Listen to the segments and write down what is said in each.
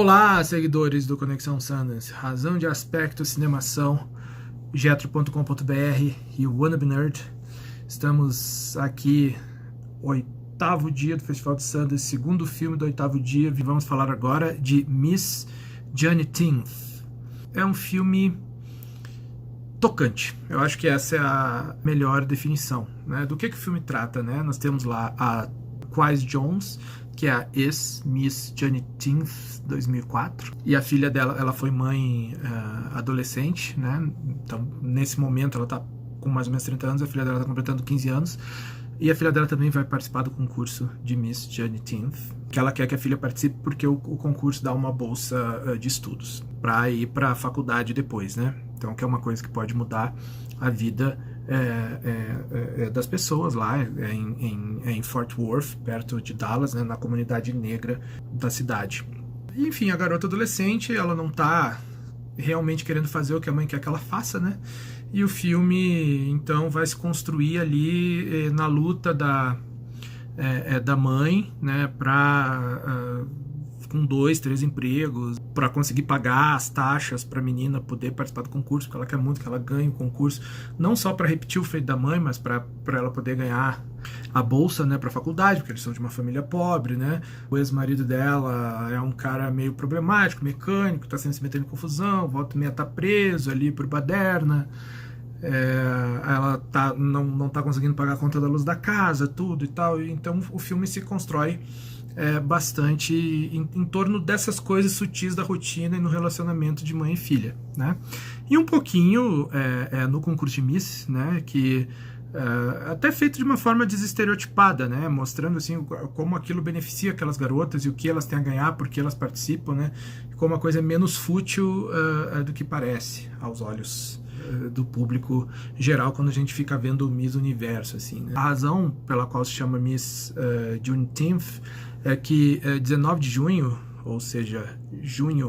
Olá, seguidores do Conexão Sundance, Razão de Aspecto, Cinemação, Jetro.com.br e Wannabe Nerd. Estamos aqui, oitavo dia do Festival de Sundance, segundo filme do oitavo dia, e vamos falar agora de Miss Johnny-Tinth. É um filme tocante, eu acho que essa é a melhor definição, né? Do que o filme trata, né? Nós temos lá a Quincy Jones, que é a ex-Miss Johnny-Tinth 2004, e a filha dela, ela foi mãe adolescente, né? Então, nesse momento, ela tá com mais ou menos 30 anos, a filha dela tá completando 15 anos, e a filha dela também vai participar do concurso de Miss Johnny-Tinth, que ela quer que a filha participe porque o concurso dá uma bolsa de estudos para ir para a faculdade depois, né? Então, que é uma coisa que pode mudar a vida das pessoas lá em Fort Worth, perto de Dallas, né, na comunidade negra da cidade. Enfim, a garota adolescente, ela não tá realmente querendo fazer o que a mãe quer que ela faça, né? E o filme, então, vai se construir ali na luta da mãe, né, com 2, 3 empregos, para conseguir pagar as taxas para a menina poder participar do concurso, porque ela quer muito que ela ganhe o concurso, não só para repetir o feito da mãe, mas para ela poder ganhar a bolsa, né, para a faculdade, porque eles são de uma família pobre, né? O ex-marido dela é um cara meio problemático, mecânico, tá sempre se metendo em confusão, volta e meia tá preso ali por baderna. Ela não tá conseguindo pagar a conta da luz da casa, tudo e tal, então o filme se constrói bastante em torno dessas coisas sutis da rotina e no relacionamento de mãe e filha, né? E um pouquinho no concurso de Miss, né, que até feito de uma forma desestereotipada, né, mostrando assim como aquilo beneficia aquelas garotas e o que elas têm a ganhar porque elas participam, né, como a coisa é menos fútil do que parece aos olhos do público geral quando a gente fica vendo o Miss Universo, assim, né? A razão pela qual se chama Miss Johnny-Tinth é que 19 de junho, ou seja, June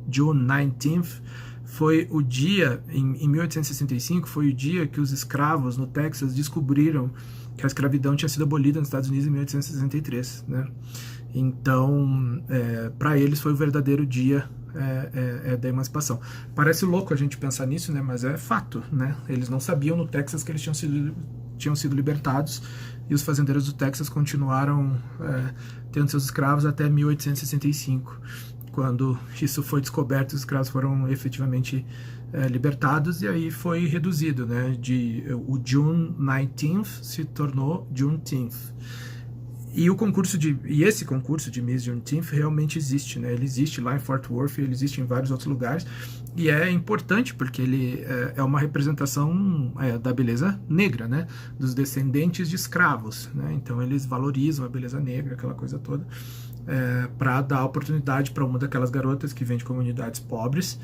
19th, foi o dia, em 1865, foi o dia que os escravos no Texas descobriram que a escravidão tinha sido abolida nos Estados Unidos em 1863, né? Então, para eles foi o verdadeiro dia da emancipação. Parece louco a gente pensar nisso, né? Mas é fato, né? Eles não sabiam no Texas que eles tinham sido libertados, e os fazendeiros do Texas continuaram tendo seus escravos até 1865, quando isso foi descoberto, os escravos foram efetivamente libertados, e aí foi reduzido, né? O June 19th se tornou Juneteenth. E esse concurso de Miss Johnny-Tinth realmente existe, né? Ele existe lá em Fort Worth, ele existe em vários outros lugares, e é importante porque ele é uma representação da beleza negra, né? Dos descendentes de escravos, né? Então eles valorizam a beleza negra, aquela coisa toda, para dar oportunidade para uma daquelas garotas que vem de comunidades pobres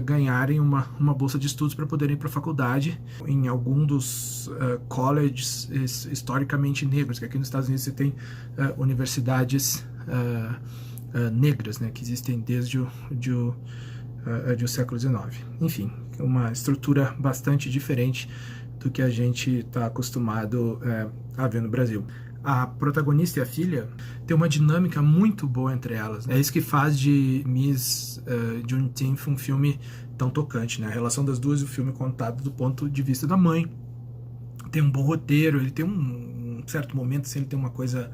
ganharem uma bolsa de estudos para poderem ir para a faculdade em algum dos colleges historicamente negros, que aqui nos Estados Unidos você tem universidades negras, né, que existem desde o século XIX. Enfim, uma estrutura bastante diferente do que a gente está acostumado a ver no Brasil. A protagonista e a filha tem uma dinâmica muito boa entre elas. É isso que faz de Miss Johnny-Tinth um filme tão tocante, né? A relação das duas e o filme contado do ponto de vista da mãe. Tem um bom roteiro, ele tem um certo momento, assim, ele tem uma coisa,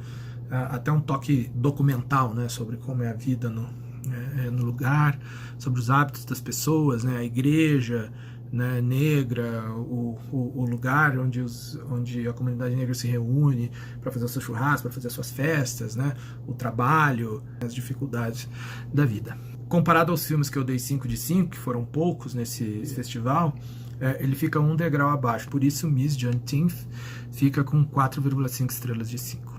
até um toque documental, né? Sobre como é a vida no lugar, sobre os hábitos das pessoas, né? A igreja, né, negra, o lugar onde a comunidade negra se reúne para fazer o seu churrasco, para fazer as suas festas, né, o trabalho, as dificuldades da vida. Comparado aos filmes que eu dei 5 de 5, que foram poucos nesse festival, ele fica um degrau abaixo. Por isso, Miss Johnny-Tinth fica com 4,5 estrelas de 5.